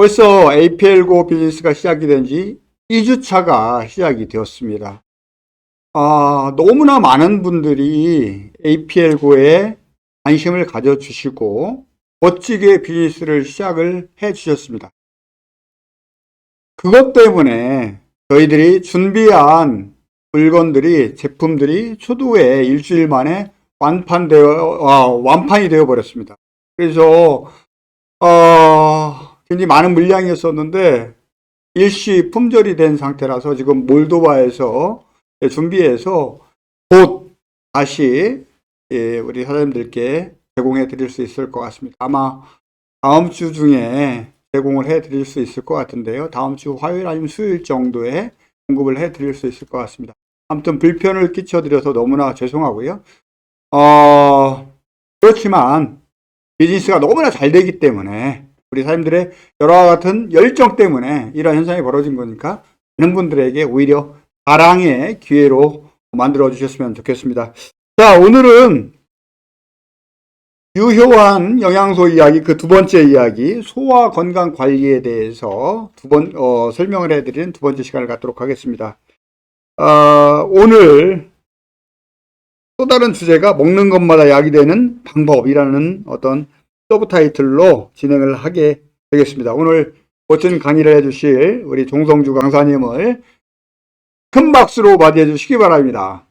벌써 APL고 비즈니스가 시작이 된 지 2주차가 시작이 되었습니다. 너무나 많은 분들이 APL고에 관심을 가져주시고 멋지게 비즈니스를 시작을 해 주셨습니다. 그것 때문에 저희들이 준비한 물건들이, 제품들이 초도에 일주일 만에 완판이 되어 버렸습니다. 그래서 굉장히 많은 물량이었었는데 일시 품절이 된 상태라서 지금 몰도바에서 준비해서 곧 다시 우리 사장님들께 제공해 드릴 수 있을 것 같습니다. 아마 다음 주 중에 제공을 해 드릴 수 있을 것 같은데요. 다음 주 화요일 아니면 수요일 정도에 공급을 해 드릴 수 있을 것 같습니다. 아무튼 불편을 끼쳐 드려서 너무나 죄송하고요. 그렇지만 비즈니스가 너무나 잘 되기 때문에 우리 사장님들의 여러 같은 열정 때문에 이런 현상이 벌어진 거니까 많은 분들에게 오히려 자랑의 기회로 만들어 주셨으면 좋겠습니다. 자, 오늘은 유효한 영양소 이야기, 그 두 번째 이야기, 소화 건강 관리에 대해서 설명을 해드리는 두 번째 시간을 갖도록 하겠습니다. 오늘 또 다른 주제가 먹는 것마다 약이 되는 방법이라는 어떤 서브 타이틀로 진행을 하게 되겠습니다. 오늘 멋진 강의를 해주실 우리 종성주 강사님을 큰 박수로 맞이해 주시기 바랍니다.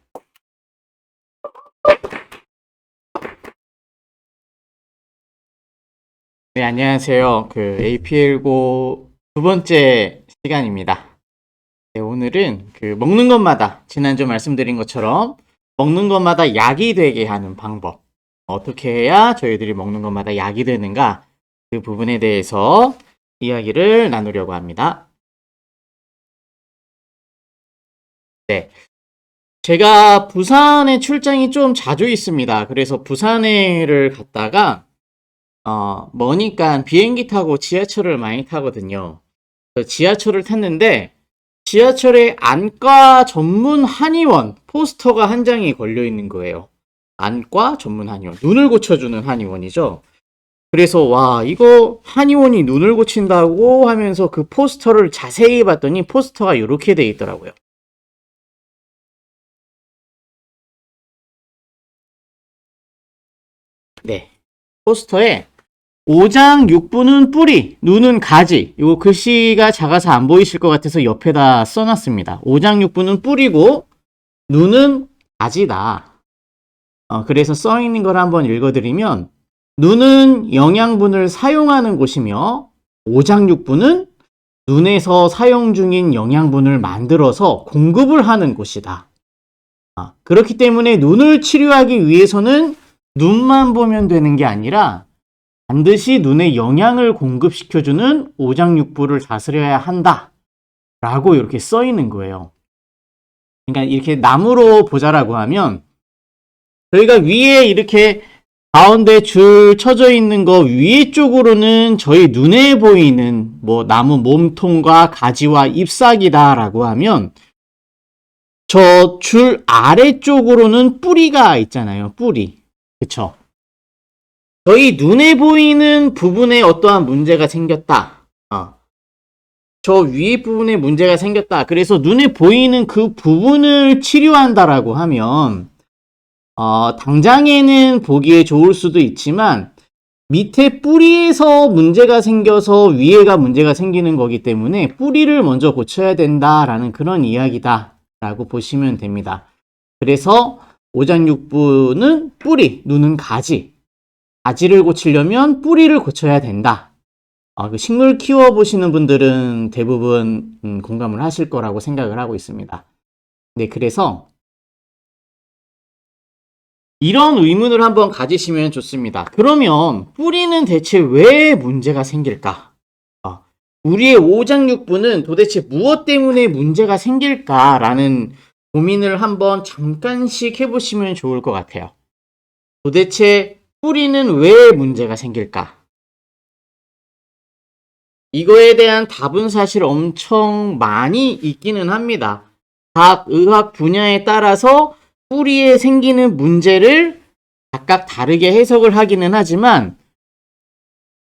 네, 안녕하세요. APL고 두 번째 시간입니다. 네, 오늘은 먹는 것마다, 지난주 말씀드린 것처럼 먹는 것마다 약이 되게 하는 방법. 어떻게 해야 저희들이 먹는 것마다 약이 되는가? 그 부분에 대해서 이야기를 나누려고 합니다. 네. 제가 부산에 출장이 좀 자주 있습니다. 그래서 부산에를 갔다가 머니까 비행기 타고 지하철을 많이 타거든요. 지하철을 탔는데 지하철에 안과 전문 한의원 포스터가 한 장이 걸려 있는 거예요. 안과 전문 한의원. 눈을 고쳐주는 한의원이죠. 그래서 와, 이거 한의원이 눈을 고친다고 하면서 그 포스터를 자세히 봤더니 포스터가 이렇게 돼 있더라고요. 네. 포스터에 오장 육부는 뿌리, 눈은 가지. 이거 글씨가 작아서 안 보이실 것 같아서 옆에다 써놨습니다. 오장 육부는 뿌리고 눈은 가지다. 그래서 써있는 걸 한번 읽어드리면 눈은 영양분을 사용하는 곳이며 오장육부는 눈에서 사용 중인 영양분을 만들어서 공급을 하는 곳이다. 그렇기 때문에 눈을 치료하기 위해서는 눈만 보면 되는 게 아니라 반드시 눈에 영양을 공급시켜주는 오장육부를 다스려야 한다. 라고 이렇게 써 있는 거예요. 그러니까 이렇게 나무로 보자라고 하면 저희가 위에 이렇게 가운데 줄 쳐져 있는 거 위에 쪽으로는 저희 눈에 보이는 나무 몸통과 가지와 잎사귀다 라고 하면 저 줄 아래쪽으로는 뿌리가 있잖아요. 뿌리. 그쵸? 저희 눈에 보이는 부분에 어떠한 문제가 생겼다. 저 위에 부분에 문제가 생겼다. 그래서 눈에 보이는 그 부분을 치료한다라고 하면 당장에는 보기에 좋을 수도 있지만 밑에 뿌리에서 문제가 생겨서 위에가 문제가 생기는 거기 때문에 뿌리를 먼저 고쳐야 된다라는 그런 이야기다 라고 보시면 됩니다. 그래서 오장육부는 뿌리, 눈은 가지. 가지를 고치려면 뿌리를 고쳐야 된다. 식물 키워보시는 분들은 대부분 공감을 하실 거라고 생각을 하고 있습니다. 네, 그래서 이런 의문을 한번 가지시면 좋습니다. 그러면 뿌리는 대체 왜 문제가 생길까? 우리의 오장육부는 도대체 무엇 때문에 문제가 생길까라는 고민을 한번 잠깐씩 해보시면 좋을 것 같아요. 도대체 뿌리는 왜 문제가 생길까? 이거에 대한 답은 사실 엄청 많이 있기는 합니다. 각 의학 분야에 따라서 뿌리에 생기는 문제를 각각 다르게 해석을 하기는 하지만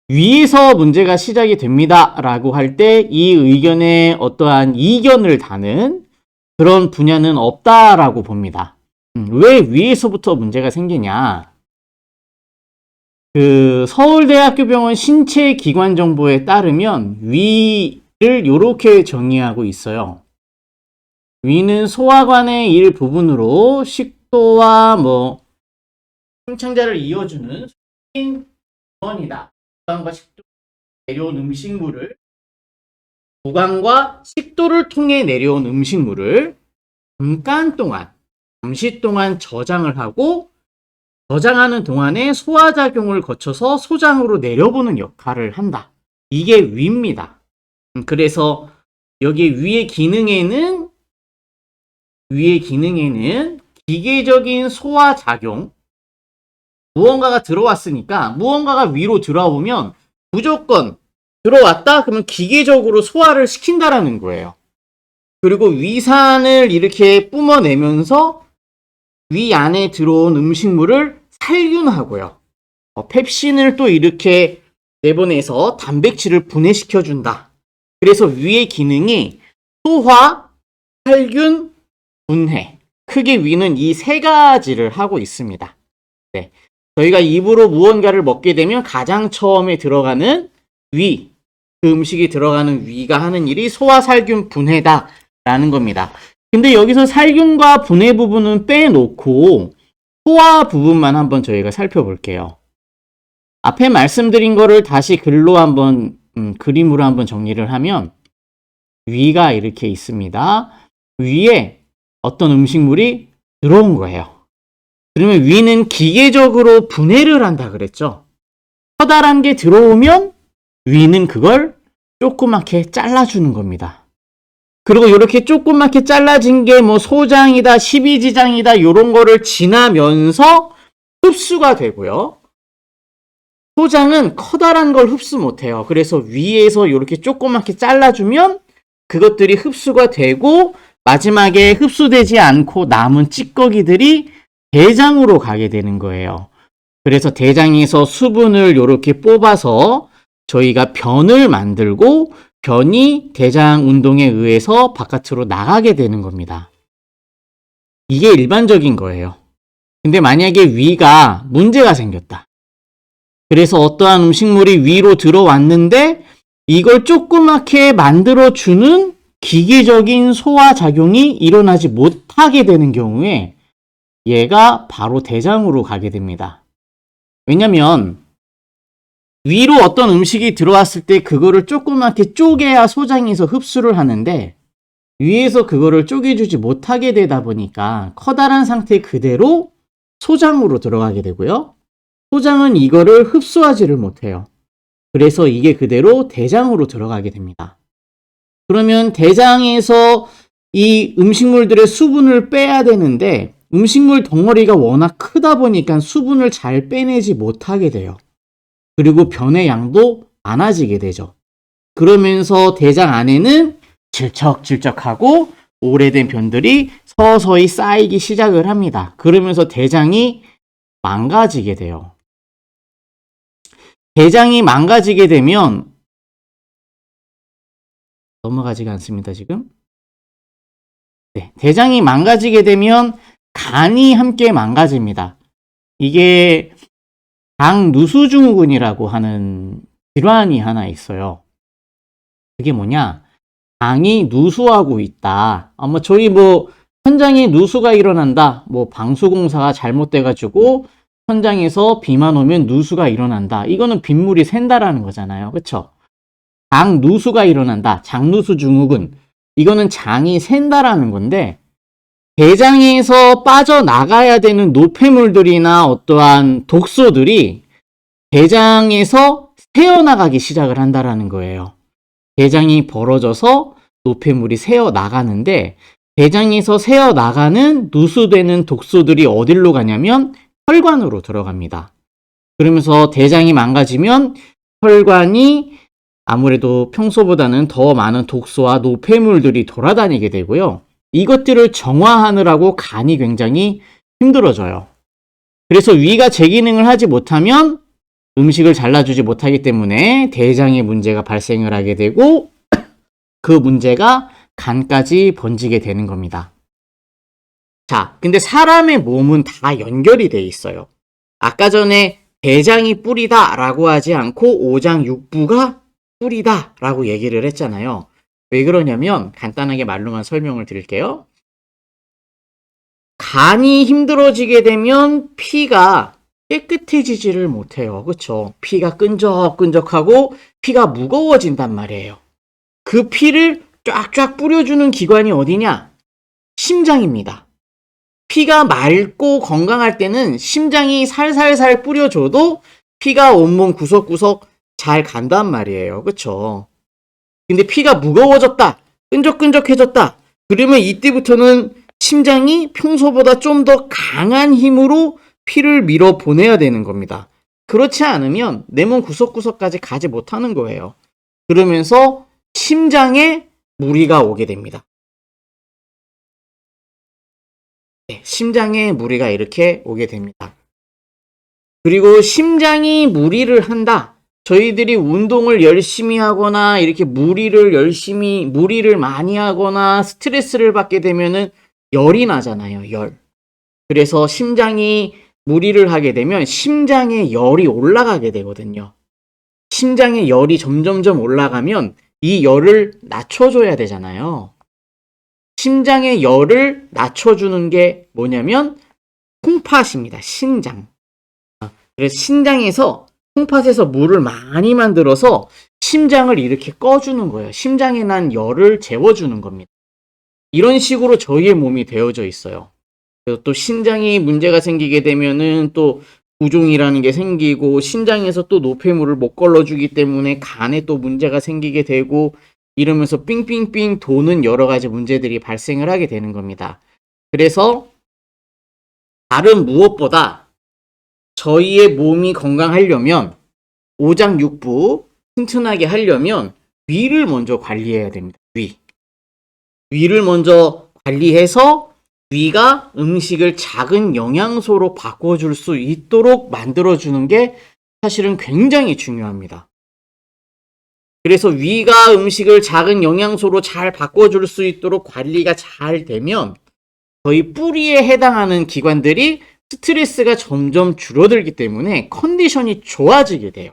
위에서 문제가 시작이 됩니다 라고 할 때 이 의견에 어떠한 이견을 다는 그런 분야는 없다라고 봅니다. 왜 위에서부터 문제가 생기냐? 그 서울대학교 병원 신체기관정보에 따르면 위를 이렇게 정의하고 있어요. 위는 소화관의 일부분으로 식도와 승창자를 이어주는 소인원이다. 구강과 식도 내려온 음식물을 구강과 식도를 통해 내려온 음식물을 잠시 동안 저장을 하고 저장하는 동안에 소화작용을 거쳐서 소장으로 내려보는 역할을 한다. 이게 위입니다. 그래서 여기 위의 기능에는 기계적인 소화작용, 무언가가 들어왔으니까 무언가가 위로 들어오면 무조건 들어왔다? 그러면 기계적으로 소화를 시킨다라는 거예요. 그리고 위산을 이렇게 뿜어내면서 위 안에 들어온 음식물을 살균하고요. 펩신을 또 이렇게 내보내서 단백질을 분해시켜준다. 그래서 위의 기능이 소화, 살균, 분해. 크게 위는 이 세 가지를 하고 있습니다. 네. 저희가 입으로 무언가를 먹게 되면 가장 처음에 들어가는 위, 그 음식이 들어가는 위가 하는 일이 소화, 살균, 분해다라는 겁니다. 근데 여기서 살균과 분해 부분은 빼놓고 소화 부분만 한번 저희가 살펴볼게요. 앞에 말씀드린 거를 다시 글로 한번 그림으로 한번 정리를 하면 위가 이렇게 있습니다. 위에 어떤 음식물이 들어온 거예요. 그러면 위는 기계적으로 분해를 한다 그랬죠. 커다란 게 들어오면 위는 그걸 조그맣게 잘라주는 겁니다. 그리고 이렇게 조그맣게 잘라진 게 소장이다, 십이지장이다 이런 거를 지나면서 흡수가 되고요. 소장은 커다란 걸 흡수 못해요. 그래서 위에서 이렇게 조그맣게 잘라주면 그것들이 흡수가 되고 마지막에 흡수되지 않고 남은 찌꺼기들이 대장으로 가게 되는 거예요. 그래서 대장에서 수분을 이렇게 뽑아서 저희가 변을 만들고 변이 대장 운동에 의해서 바깥으로 나가게 되는 겁니다. 이게 일반적인 거예요. 근데 만약에 위가 문제가 생겼다. 그래서 어떠한 음식물이 위로 들어왔는데 이걸 조그맣게 만들어주는 기계적인 소화작용이 일어나지 못하게 되는 경우에 얘가 바로 대장으로 가게 됩니다. 왜냐면 위로 어떤 음식이 들어왔을 때 그거를 조그맣게 쪼개야 소장에서 흡수를 하는데 위에서 그거를 쪼개주지 못하게 되다 보니까 커다란 상태 그대로 소장으로 들어가게 되고요. 소장은 이거를 흡수하지를 못해요. 그래서 이게 그대로 대장으로 들어가게 됩니다. 그러면 대장에서 이 음식물들의 수분을 빼야 되는데 음식물 덩어리가 워낙 크다 보니까 수분을 잘 빼내지 못하게 돼요. 그리고 변의 양도 많아지게 되죠. 그러면서 대장 안에는 질척질척하고 오래된 변들이 서서히 쌓이기 시작을 합니다. 그러면서 대장이 망가지게 돼요. 대장이 망가지게 되면 넘어가지가 않습니다, 지금. 네, 대장이 망가지게 되면 간이 함께 망가집니다. 이게 당누수증후군이라고 하는 질환이 하나 있어요. 그게 뭐냐? 당이 누수하고 있다. 저희 현장에 누수가 일어난다. 방수공사가 잘못돼가지고 현장에서 비만 오면 누수가 일어난다. 이거는 빗물이 샌다라는 거잖아요. 그쵸? 장 누수가 일어난다. 장누수 증후군. 이거는 장이 샌다라는 건데 대장에서 빠져나가야 되는 노폐물들이나 어떠한 독소들이 대장에서 새어나가기 시작을 한다라는 거예요. 대장이 벌어져서 노폐물이 새어나가는데 대장에서 새어나가는 누수되는 독소들이 어디로 가냐면 혈관으로 들어갑니다. 그러면서 대장이 망가지면 혈관이 아무래도 평소보다는 더 많은 독소와 노폐물들이 돌아다니게 되고요. 이것들을 정화하느라고 간이 굉장히 힘들어져요. 그래서 위가 제 기능을 하지 못하면 음식을 잘라주지 못하기 때문에 대장에 문제가 발생을 하게 되고 그 문제가 간까지 번지게 되는 겁니다. 자, 근데 사람의 몸은 다 연결이 돼 있어요. 아까 전에 대장이 뿌리다 라고 하지 않고 오장육부가 뿌리다 라고 얘기를 했잖아요. 왜 그러냐면 간단하게 말로만 설명을 드릴게요. 간이 힘들어지게 되면 피가 깨끗해지지를 못해요. 그렇죠? 피가 끈적끈적하고 피가 무거워진단 말이에요. 그 피를 쫙쫙 뿌려주는 기관이 어디냐? 심장입니다. 피가 맑고 건강할 때는 심장이 살살살 뿌려줘도 피가 온몸 구석구석 잘 간단 말이에요. 그렇죠? 근데 피가 무거워졌다, 끈적끈적해졌다. 그러면 이때부터는 심장이 평소보다 좀 더 강한 힘으로 피를 밀어 보내야 되는 겁니다. 그렇지 않으면 내 몸 구석구석까지 가지 못하는 거예요. 그러면서 심장에 무리가 오게 됩니다. 네, 심장에 무리가 이렇게 오게 됩니다. 그리고 심장이 무리를 한다. 저희들이 운동을 열심히 하거나 이렇게 무리를 많이 하거나 스트레스를 받게 되면은 열이 나잖아요. 열. 그래서 심장이 무리를 하게 되면 심장에 열이 올라가게 되거든요. 심장에 열이 점점점 올라가면 이 열을 낮춰줘야 되잖아요. 심장의 열을 낮춰주는 게 뭐냐면 콩팥입니다. 신장. 그래서 신장에서 콩팥에서 물을 많이 만들어서 심장을 이렇게 꺼주는 거예요. 심장에 난 열을 재워주는 겁니다. 이런 식으로 저희의 몸이 되어져 있어요. 그래서 또 신장이 문제가 생기게 되면은 또 부종이라는 게 생기고 신장에서 또 노폐물을 못 걸러주기 때문에 간에 또 문제가 생기게 되고 이러면서 삥삥삥 도는 여러 가지 문제들이 발생을 하게 되는 겁니다. 그래서 다른 무엇보다 저희의 몸이 건강하려면 오장육부 튼튼하게 하려면 위를 먼저 관리해야 됩니다. 위를 먼저 관리해서 위가 음식을 작은 영양소로 바꿔줄 수 있도록 만들어주는 게 사실은 굉장히 중요합니다. 그래서 위가 음식을 작은 영양소로 잘 바꿔줄 수 있도록 관리가 잘 되면 저희 뿌리에 해당하는 기관들이 스트레스가 점점 줄어들기 때문에 컨디션이 좋아지게 돼요.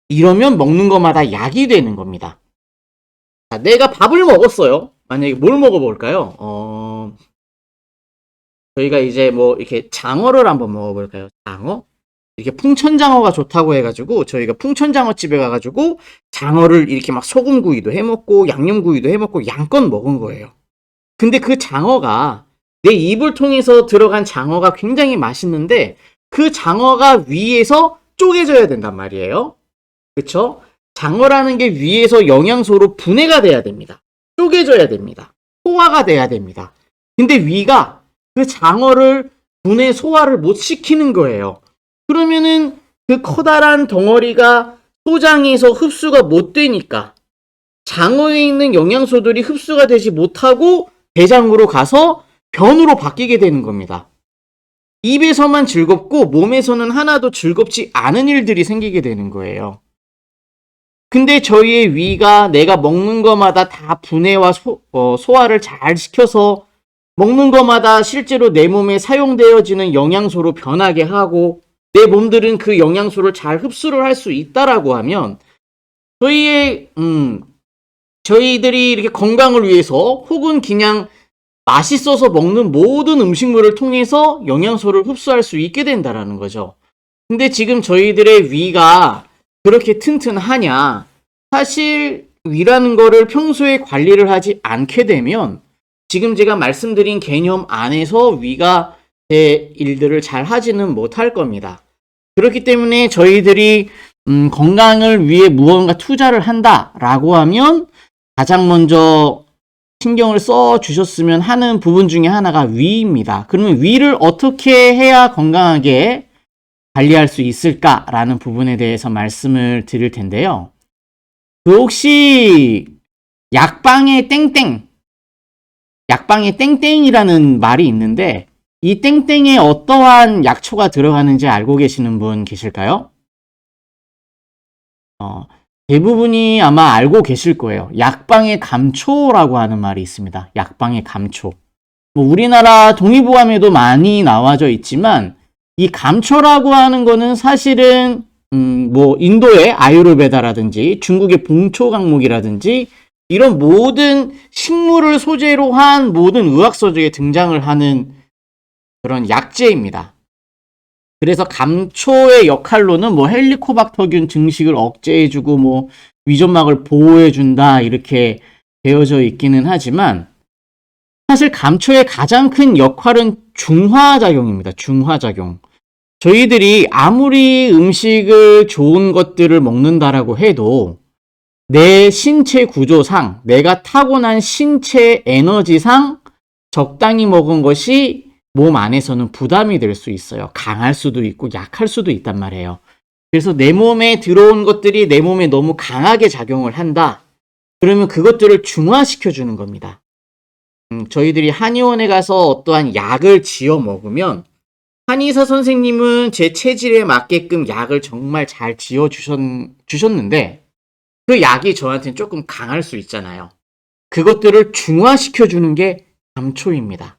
이러면 먹는 것마다 약이 되는 겁니다. 자, 내가 밥을 먹었어요. 만약에 뭘 먹어볼까요? 저희가 이제 뭐 이렇게 장어를 한번 먹어볼까요? 장어? 이렇게 풍천장어가 좋다고 해가지고 저희가 풍천장어집에 가가지고 장어를 이렇게 막 소금구이도 해먹고 양념구이도 해먹고 양껏 먹은 거예요. 근데 그 장어가 내 입을 통해서 들어간 장어가 굉장히 맛있는데 그 장어가 위에서 쪼개져야 된단 말이에요. 그쵸? 장어라는 게 위에서 영양소로 분해가 돼야 됩니다. 쪼개져야 됩니다. 소화가 돼야 됩니다. 근데 위가 그 장어를 분해 소화를 못 시키는 거예요. 그러면은 그 커다란 덩어리가 소장에서 흡수가 못 되니까 장어에 있는 영양소들이 흡수가 되지 못하고 대장으로 가서 변으로 바뀌게 되는 겁니다. 입에서만 즐겁고 몸에서는 하나도 즐겁지 않은 일들이 생기게 되는 거예요. 근데 저희의 위가 내가 먹는 것마다 다 분해와 소화를 잘 시켜서 먹는 것마다 실제로 내 몸에 사용되어지는 영양소로 변하게 하고 내 몸들은 그 영양소를 잘 흡수를 할 수 있다라고 하면 저희들이 이렇게 건강을 위해서 혹은 그냥 맛있어서 먹는 모든 음식물을 통해서 영양소를 흡수할 수 있게 된다라는 거죠. 근데 지금 저희들의 위가 그렇게 튼튼하냐? 사실 위라는 거를 평소에 관리를 하지 않게 되면 지금 제가 말씀드린 개념 안에서 위가 제 일들을 잘 하지는 못할 겁니다. 그렇기 때문에 저희들이 건강을 위해 무언가 투자를 한다라고 하면 가장 먼저 신경을 써 주셨으면 하는 부분 중에 하나가 위입니다. 그러면 위를 어떻게 해야 건강하게 관리할 수 있을까라는 부분에 대해서 말씀을 드릴 텐데요. 그 혹시 약방의 땡땡이라는 말이 있는데 이 땡땡에 어떠한 약초가 들어가는지 알고 계시는 분 계실까요? 대부분이 아마 알고 계실 거예요. 약방의 감초라고 하는 말이 있습니다. 약방의 감초. 뭐 우리나라 동의보감에도 많이 나와져 있지만 이 감초라고 하는 거는 사실은 뭐 인도의 아유르베다라든지 중국의 봉초 강목이라든지 이런 모든 식물을 소재로 한 모든 의학서적에 등장을 하는 그런 약재입니다. 그래서 감초의 역할로는 뭐 헬리코박터균 증식을 억제해주고 뭐 위점막을 보호해준다 이렇게 되어져 있기는 하지만 사실 감초의 가장 큰 역할은 중화작용입니다. 중화작용. 저희들이 아무리 음식을 좋은 것들을 먹는다라고 해도 내 신체 구조상, 내가 타고난 신체 에너지상 적당히 먹은 것이 몸 안에서는 부담이 될 수 있어요. 강할 수도 있고 약할 수도 있단 말이에요. 그래서 내 몸에 들어온 것들이 내 몸에 너무 강하게 작용을 한다. 그러면 그것들을 중화시켜 주는 겁니다. 저희들이 한의원에 가서 어떠한 약을 지어 먹으면 한의사 선생님은 제 체질에 맞게끔 약을 정말 잘 지어 주셨는데 그 약이 저한테는 조금 강할 수 있잖아요. 그것들을 중화시켜 주는 게 감초입니다.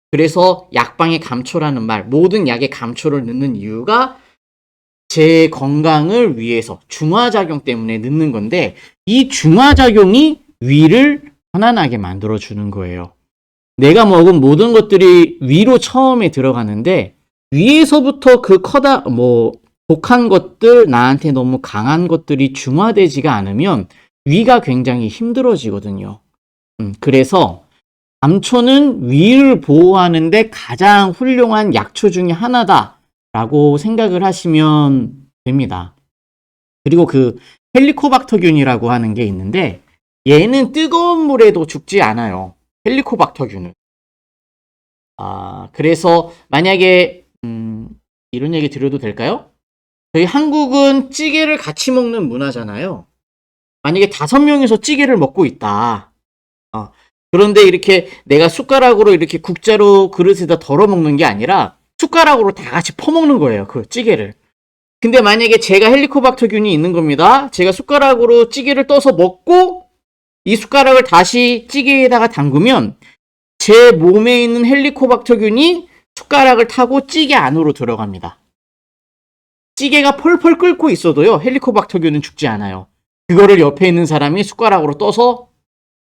그래서 약방의 감초라는 말, 모든 약에 감초를 넣는 이유가 제 건강을 위해서 중화작용 때문에 넣는 건데 이 중화작용이 위를 편안하게 만들어주는 거예요. 내가 먹은 모든 것들이 위로 처음에 들어가는데 위에서부터 그 독한 것들, 나한테 너무 강한 것들이 중화되지가 않으면 위가 굉장히 힘들어지거든요. 그래서 감초는 위를 보호하는데 가장 훌륭한 약초 중에 하나다라고 생각을 하시면 됩니다. 그리고 그 헬리코박터균이라고 하는 게 있는데 얘는 뜨거운 물에도 죽지 않아요. 헬리코박터균은. 그래서 만약에 이런 얘기 드려도 될까요? 저희 한국은 찌개를 같이 먹는 문화잖아요. 만약에 5명이서 찌개를 먹고 있다. 그런데 이렇게 내가 숟가락으로 이렇게 국자로 그릇에다 덜어 먹는 게 아니라 숟가락으로 다 같이 퍼먹는 거예요. 그 찌개를. 근데 만약에 제가 헬리코박터균이 있는 겁니다. 제가 숟가락으로 찌개를 떠서 먹고 이 숟가락을 다시 찌개에다가 담그면 제 몸에 있는 헬리코박터균이 숟가락을 타고 찌개 안으로 들어갑니다. 찌개가 펄펄 끓고 있어도요. 헬리코박터균은 죽지 않아요. 그거를 옆에 있는 사람이 숟가락으로 떠서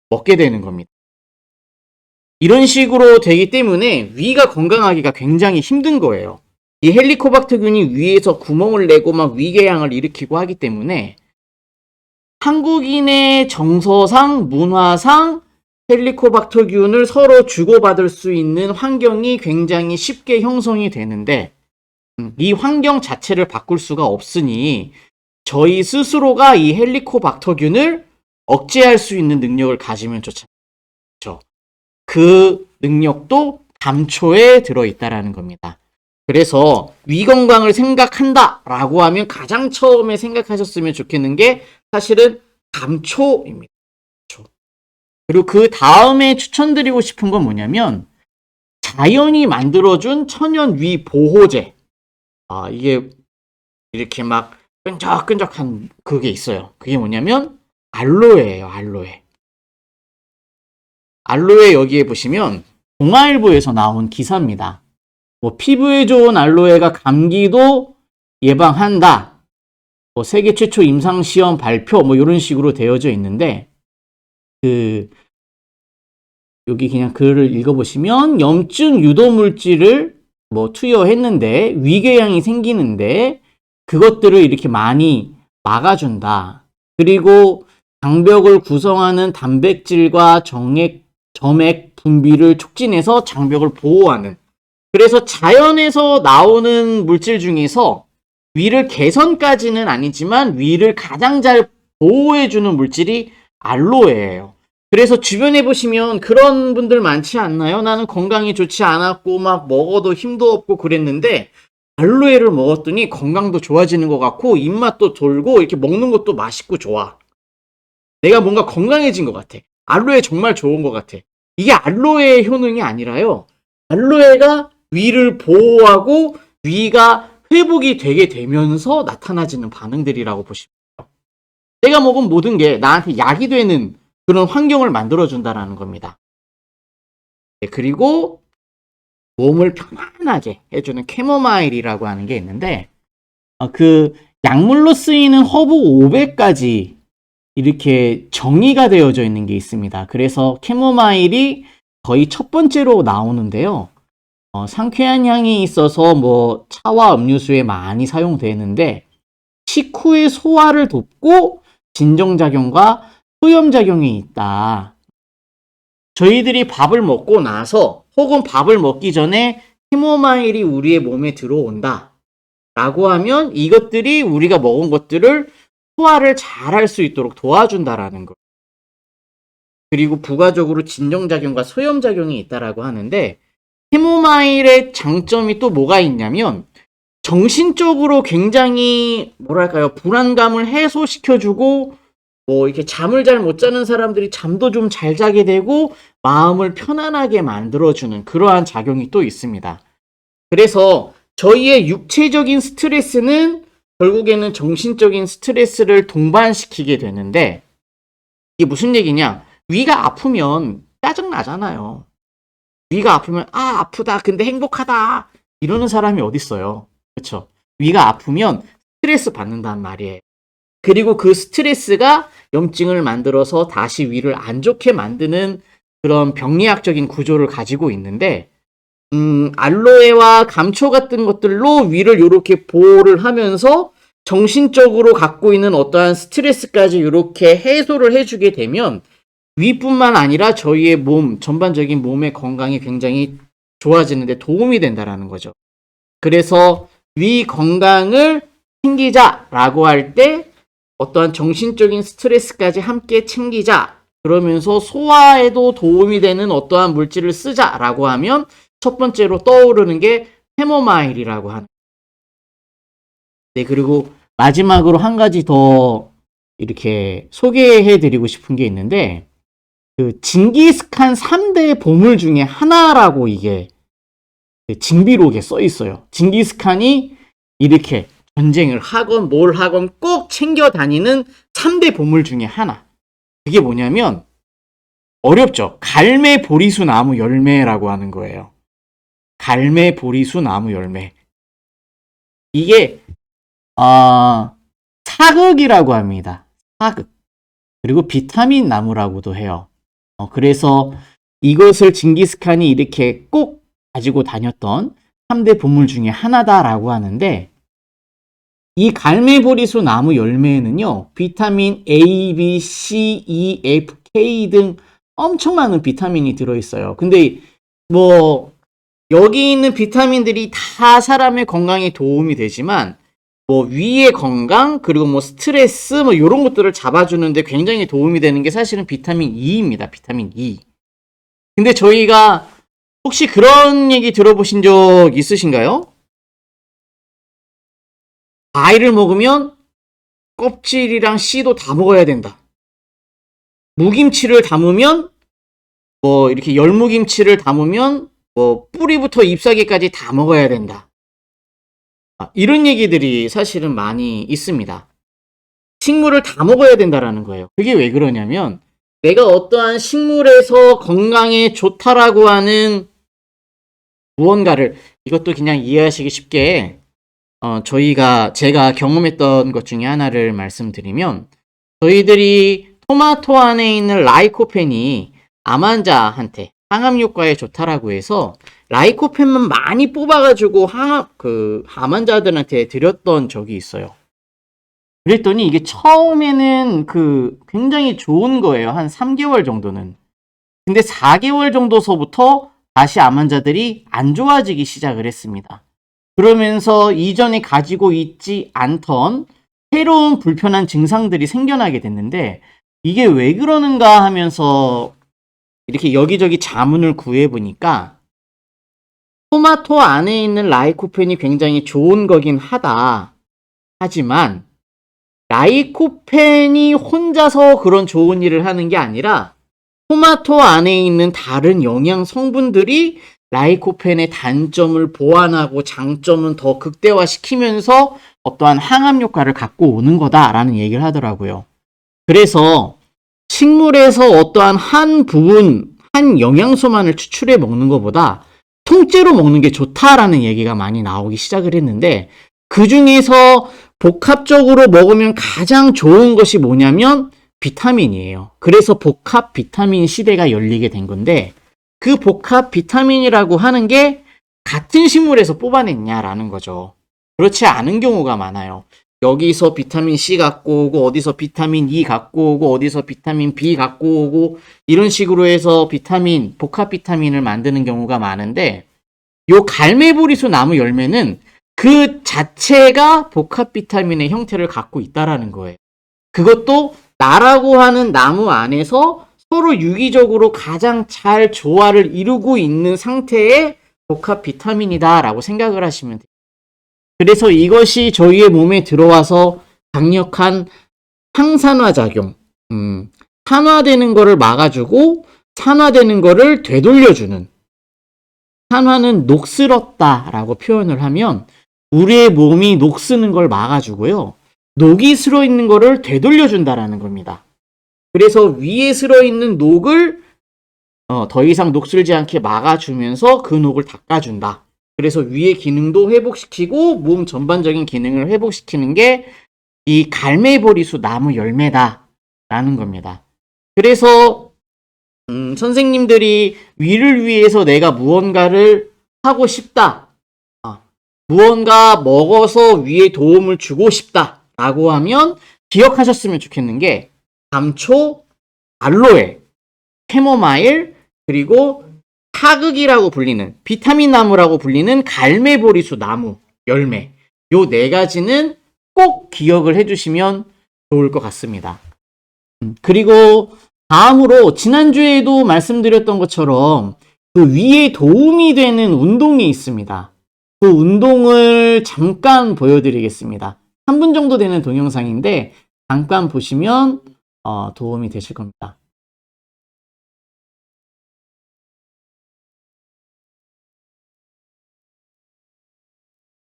먹게 되는 겁니다. 이런 식으로 되기 때문에 위가 건강하기가 굉장히 힘든 거예요. 이 헬리코박터균이 위에서 구멍을 내고 막 위궤양을 일으키고 하기 때문에 한국인의 정서상, 문화상 헬리코박터균을 서로 주고받을 수 있는 환경이 굉장히 쉽게 형성이 되는데 이 환경 자체를 바꿀 수가 없으니 저희 스스로가 이 헬리코박터균을 억제할 수 있는 능력을 가지면 좋죠. 그 능력도 감초에 들어있다라는 겁니다. 그래서 위 건강을 생각한다라고 하면 가장 처음에 생각하셨으면 좋겠는 게 사실은 감초입니다. 그리고 그 다음에 추천드리고 싶은 건 뭐냐면 자연이 만들어준 천연 위 보호제. 이게 이렇게 막 끈적끈적한 그게 있어요. 그게 뭐냐면 알로에예요. 알로에. 알로에 여기에 보시면 동아일보에서 나온 기사입니다. 뭐 피부에 좋은 알로에가 감기도 예방한다. 뭐 세계 최초 임상시험 발표 뭐 이런 식으로 되어져 있는데 여기 그냥 글을 읽어보시면 염증 유도 물질을 뭐 투여했는데 위궤양이 생기는데 그것들을 이렇게 많이 막아준다. 그리고 장벽을 구성하는 단백질과 점액 분비를 촉진해서 장벽을 보호하는. 그래서 자연에서 나오는 물질 중에서 위를 개선까지는 아니지만 위를 가장 잘 보호해주는 물질이 알로에예요. 그래서 주변에 보시면 그런 분들 많지 않나요? 나는 건강이 좋지 않았고 막 먹어도 힘도 없고 그랬는데 알로에를 먹었더니 건강도 좋아지는 것 같고 입맛도 돌고 이렇게 먹는 것도 맛있고 좋아. 내가 뭔가 건강해진 것 같아. 알로에 정말 좋은 것 같아. 이게 알로에의 효능이 아니라요. 알로에가 위를 보호하고 위가 회복이 되게 되면서 나타나지는 반응들이라고 보시면 돼요. 내가 먹은 모든 게 나한테 약이 되는 그런 환경을 만들어준다라는 겁니다. 네, 그리고 몸을 편안하게 해주는 캐모마일이라고 하는 게 있는데, 그 약물로 쓰이는 허브 500가지 이렇게 정의가 되어져 있는 게 있습니다. 그래서 캐모마일이 거의 첫 번째로 나오는데요. 상쾌한 향이 있어서 뭐 차와 음료수에 많이 사용되는데 식후의 소화를 돕고 진정작용과 소염작용이 있다. 저희들이 밥을 먹고 나서 혹은 밥을 먹기 전에 캐모마일이 우리의 몸에 들어온다 라고 하면 이것들이 우리가 먹은 것들을 소화를 잘 할 수 있도록 도와준다라는 거. 그리고 부가적으로 진정작용과 소염작용이 있다라고 하는데 캐모마일의 장점이 또 뭐가 있냐면 정신적으로 굉장히 뭐랄까요 불안감을 해소시켜주고 뭐 이렇게 잠을 잘 못 자는 사람들이 잠도 좀 잘 자게 되고 마음을 편안하게 만들어주는 그러한 작용이 또 있습니다. 그래서 저희의 육체적인 스트레스는 결국에는 정신적인 스트레스를 동반시키게 되는데 이게 무슨 얘기냐? 위가 아프면 짜증나잖아요. 위가 아프면 아프다 근데 행복하다 이러는 사람이 어딨어요. 그렇죠? 위가 아프면 스트레스 받는단 말이에요. 그리고 그 스트레스가 염증을 만들어서 다시 위를 안 좋게 만드는 그런 병리학적인 구조를 가지고 있는데 알로에와 감초 같은 것들로 위를 이렇게 보호를 하면서 정신적으로 갖고 있는 어떠한 스트레스까지 이렇게 해소를 해주게 되면 위뿐만 아니라 저희의 몸, 전반적인 몸의 건강이 굉장히 좋아지는데 도움이 된다라는 거죠. 그래서 위 건강을 챙기자라고 할 때 어떠한 정신적인 스트레스까지 함께 챙기자. 그러면서 소화에도 도움이 되는 어떠한 물질을 쓰자라고 하면 첫 번째로 떠오르는 게 캐모마일이라고 하는. 네, 그리고 마지막으로 한 가지 더 이렇게 소개해 드리고 싶은 게 있는데 그 징기스칸 3대 보물 중에 하나라고 이게 징비록에 써 있어요. 징기스칸이 이렇게 전쟁을 하건 뭘 하건 꼭 챙겨 다니는 3대 보물 중에 하나. 그게 뭐냐면 어렵죠. 갈매 보리수 나무 열매라고 하는 거예요. 갈매 보리수 나무 열매. 이게 사극이라고 합니다. 사극. 그리고 비타민 나무라고도 해요. 그래서 이것을 징기스칸이 이렇게 꼭 가지고 다녔던 3대 보물 중에 하나다라고 하는데 이 갈매보리수 나무 열매에는요 비타민 A, B, C, E, F, K 등 엄청 많은 비타민이 들어있어요. 근데 뭐 여기 있는 비타민들이 다 사람의 건강에 도움이 되지만 뭐 위의 건강 그리고 뭐 스트레스 뭐 이런 것들을 잡아주는데 굉장히 도움이 되는 게 사실은 비타민 E입니다. 비타민 E. 근데 저희가 혹시 그런 얘기 들어보신 적 있으신가요? 과일을 먹으면 껍질이랑 씨도 다 먹어야 된다. 무김치를 담으면 뭐 이렇게 열무김치를 담으면 뭐 뿌리부터 잎사귀까지 다 먹어야 된다. 이런 얘기들이 사실은 많이 있습니다. 식물을 다 먹어야 된다라는 거예요. 그게 왜 그러냐면 내가 어떠한 식물에서 건강에 좋다라고 하는 무언가를 이것도 그냥 이해하시기 쉽게 제가 경험했던 것 중에 하나를 말씀드리면 저희들이 토마토 안에 있는 라이코펜이 암 환자한테 항암 효과에 좋다라고 해서 라이코펜만 많이 뽑아가지고 암 환자들한테 드렸던 적이 있어요. 그랬더니 이게 처음에는 굉장히 좋은 거예요. 한 3개월 정도는. 근데 4개월 정도서부터 다시 암 환자들이 안 좋아지기 시작을 했습니다. 그러면서 이전에 가지고 있지 않던 새로운 불편한 증상들이 생겨나게 됐는데 이게 왜 그러는가 하면서 이렇게 여기저기 자문을 구해보니까 토마토 안에 있는 라이코펜이 굉장히 좋은 거긴 하다. 하지만 라이코펜이 혼자서 그런 좋은 일을 하는 게 아니라 토마토 안에 있는 다른 영양 성분들이 라이코펜의 단점을 보완하고 장점은 더 극대화시키면서 어떠한 항암 효과를 갖고 오는 거다라는 얘기를 하더라고요. 그래서 식물에서 어떠한 한 부분, 한 영양소만을 추출해 먹는 것보다 통째로 먹는 게 좋다라는 얘기가 많이 나오기 시작을 했는데, 그 중에서 복합적으로 먹으면 가장 좋은 것이 뭐냐면 비타민이에요. 그래서 복합 비타민 시대가 열리게 된 건데, 그 복합 비타민이라고 하는 게 같은 식물에서 뽑아냈냐라는 거죠. 그렇지 않은 경우가 많아요. 여기서 비타민 C 갖고 오고, 어디서 비타민 E 갖고 오고, 어디서 비타민 B 갖고 오고, 이런 식으로 해서 복합 비타민을 만드는 경우가 많은데, 요 갈매보리수 나무 열매는 그 자체가 복합 비타민의 형태를 갖고 있다라는 거예요. 그것도 나라고 하는 나무 안에서 서로 유기적으로 가장 잘 조화를 이루고 있는 상태의 복합 비타민이다라고 생각을 하시면 돼요. 그래서 이것이 저희의 몸에 들어와서 강력한 항산화 작용, 산화되는 거를 막아주고 산화되는 거를 되돌려주는, 산화는 녹슬었다라고 표현을 하면 우리의 몸이 녹쓰는 걸 막아주고요, 녹이 슬어 있는 거를 되돌려준다라는 겁니다. 그래서 위에 슬어 있는 녹을 더 이상 녹슬지 않게 막아주면서 그 녹을 닦아준다. 그래서 위의 기능도 회복시키고 몸 전반적인 기능을 회복시키는 게 이 갈매보리수 나무 열매다라는 겁니다. 그래서 선생님들이 위를 위해서 내가 무언가를 하고 싶다, 무언가 먹어서 위에 도움을 주고 싶다라고 하면 기억하셨으면 좋겠는 게 감초, 알로에, 캐모마일, 그리고 타극이라고 불리는, 비타민 나무라고 불리는 갈매보리수 나무 열매, 요 네 가지는 꼭 기억을 해주시면 좋을 것 같습니다. 그리고 다음으로 지난주에도 말씀드렸던 것처럼 그 위에 도움이 되는 운동이 있습니다. 그 운동을 잠깐 보여드리겠습니다. 3분 정도 되는 동영상인데 잠깐 보시면 도움이 되실 겁니다.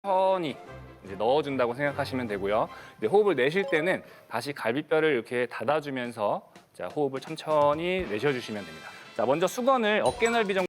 천천히 이제 넣어준다고 생각하시면 되고요. 이제 호흡을 내쉴 때는 다시 갈비뼈를 이렇게 닫아주면서 자, 호흡을 천천히 내쉬어주시면 됩니다. 자, 먼저 수건을 어깨 넓이 정도.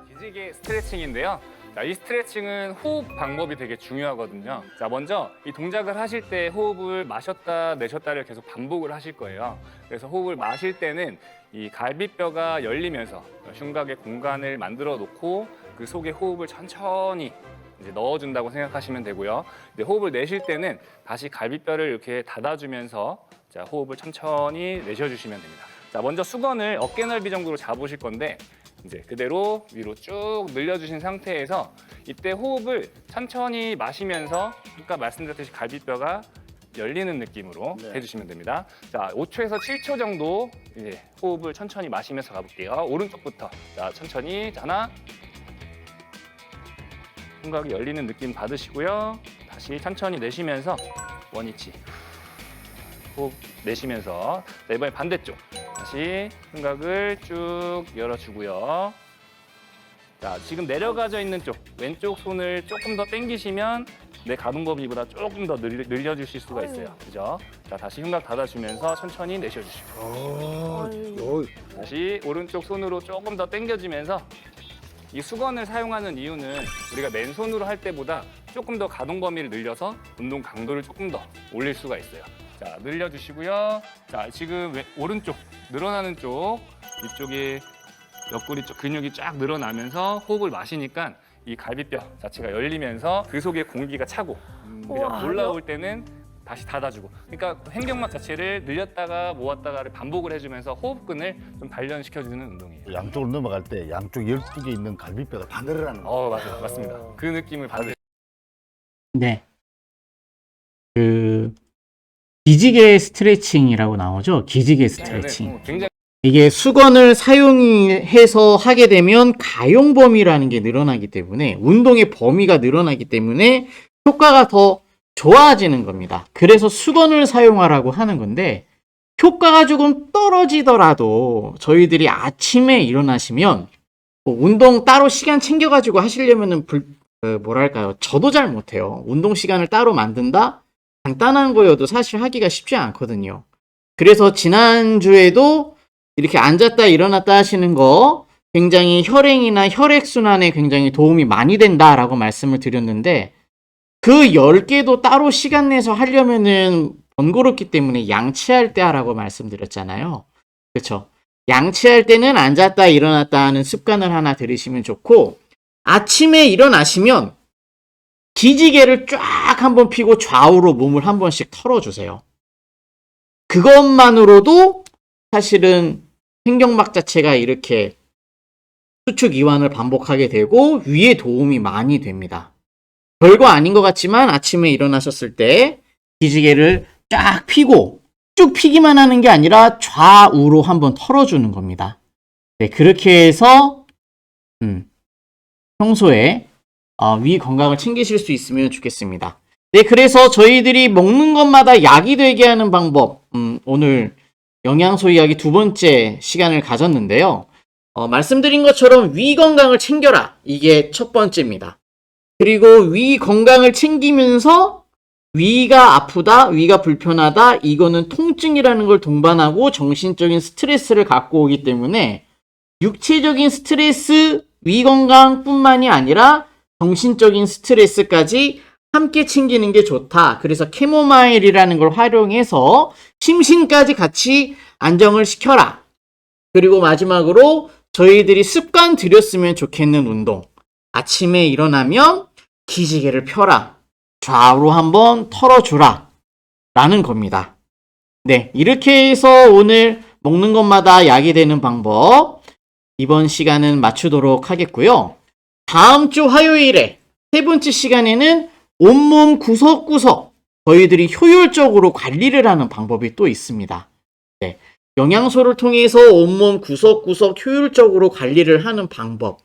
기지개 스트레칭인데요. 자, 이 스트레칭은 호흡 방법이 되게 중요하거든요. 자, 먼저 이 동작을 하실 때 호흡을 마셨다 내쉬었다를 계속 반복을 하실 거예요. 그래서 호흡을 마실 때는 이 갈비뼈가 열리면서 흉곽의 공간을 만들어 놓고 그 속에 호흡을 천천히 이제 넣어준다고 생각하시면 되고요. 이제 호흡을 내쉴 때는 다시 갈비뼈를 이렇게 닫아주면서 자, 호흡을 천천히 내쉬어주시면 됩니다. 자, 먼저 수건을 어깨 넓이 정도로 잡으실 건데 이제 그대로 위로 쭉 늘려주신 상태에서 이때 호흡을 천천히 마시면서 아까 말씀드렸듯이 갈비뼈가 열리는 느낌으로 해주시면 됩니다. 자, 5초에서 7초 정도 이제 호흡을 천천히 마시면서 가볼게요. 오른쪽부터 자, 천천히 하나, 흉곽이 열리는 느낌 받으시고요. 다시 천천히 내쉬면서 원위치 호흡 내쉬면서 자, 이번에 반대쪽 다시 흉곽을 쭉 열어주고요. 자, 지금 내려가져 있는 쪽 왼쪽 손을 조금 더 당기시면 내 가동 범위보다 조금 더 늘려주실 수가 있어요. 그죠? 자, 다시 흉곽 닫아주면서 천천히 내쉬어주시고 다시 오른쪽 손으로 조금 더 당겨주면서 이 수건을 사용하는 이유는 우리가 맨손으로 할 때보다 조금 더 가동 범위를 늘려서 운동 강도를 조금 더 올릴 수가 있어요. 자, 늘려주시고요. 자, 지금 오른쪽 늘어나는 쪽 이쪽에 옆구리 쪽 근육이 쫙 늘어나면서 호흡을 마시니까 이 갈비뼈 자체가 열리면서 그 속에 공기가 차고 그냥 올라올 때는 다시 닫아주고, 그러니까 횡격막 자체를 늘렸다가 모았다가를 반복을 해주면서 호흡근을 좀 단련시켜주는 운동이에요. 양쪽으로 넘어갈 때 양쪽 12개 있는 갈비뼈가 다 늘어나는 거예요. 맞아요. 맞습니다. 그 느낌을 받으. 네. 기지개 스트레칭이라고 나오죠. 기지개 스트레칭. 굉장히 이게 수건을 사용해서 하게 되면 가용 범위라는 게 늘어나기 때문에 운동의 범위가 늘어나기 때문에 효과가 더 좋아지는 겁니다. 그래서 수건을 사용하라고 하는 건데 효과가 조금 떨어지더라도 저희들이 아침에 일어나시면 운동 따로 시간 챙겨가지고 하시려면은 뭐랄까요? 저도 잘 못해요. 운동 시간을 따로 만든다? 간단한 거여도 사실 하기가 쉽지 않거든요. 그래서 지난주에도 이렇게 앉았다 일어났다 하시는 거 굉장히 혈행이나 혈액순환에 굉장히 도움이 많이 된다라고 말씀을 드렸는데 그 10개도 따로 시간 내서 하려면은 번거롭기 때문에 양치할 때 하라고 말씀드렸잖아요. 그렇죠? 양치할 때는 앉았다 일어났다 하는 습관을 하나 들이시면 좋고 아침에 일어나시면 기지개를 쫙 한번 펴고 좌우로 몸을 한 번씩 털어주세요. 그것만으로도 사실은 횡격막 자체가 이렇게 수축 이완을 반복하게 되고 위에 도움이 많이 됩니다. 별거 아닌 것 같지만 아침에 일어나셨을 때 기지개를 쫙 펴고 쭉 펴기만 하는 게 아니라 좌우로 한번 털어주는 겁니다. 네, 그렇게 해서 평소에 위 건강을 챙기실 수 있으면 좋겠습니다. 네, 그래서 저희들이 먹는 것마다 약이 되게 하는 방법 오늘 영양소 이야기 2번째 시간을 가졌는데요. 말씀드린 것처럼 위 건강을 챙겨라. 이게 첫 번째입니다. 그리고 위 건강을 챙기면서 위가 아프다, 위가 불편하다, 이거는 통증이라는 걸 동반하고 정신적인 스트레스를 갖고 오기 때문에 육체적인 스트레스, 위 건강뿐만이 아니라 정신적인 스트레스까지 함께 챙기는 게 좋다. 그래서 캐모마일이라는 걸 활용해서 심신까지 같이 안정을 시켜라. 그리고 마지막으로 저희들이 습관 들였으면 좋겠는 운동. 아침에 일어나면 기지개를 펴라. 좌우로 한번 털어주라. 라는 겁니다. 네, 이렇게 해서 오늘 먹는 것마다 약이 되는 방법 이번 시간은 마치도록 하겠고요. 다음 주 화요일에 3번째 시간에는 온몸 구석구석 저희들이 효율적으로 관리를 하는 방법이 또 있습니다. 네, 영양소를 통해서 온몸 구석구석 효율적으로 관리를 하는 방법,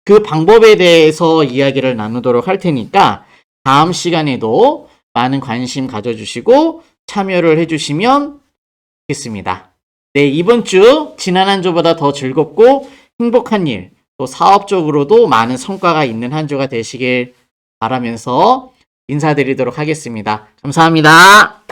그 방법에 대해서 이야기를 나누도록 할 테니까 다음 시간에도 많은 관심 가져주시고 참여를 해주시면 좋겠습니다. 네, 이번 주 지난 한 주보다 더 즐겁고 행복한 일, 또 사업적으로도 많은 성과가 있는 한 주가 되시길 바라면서 인사드리도록 하겠습니다. 감사합니다.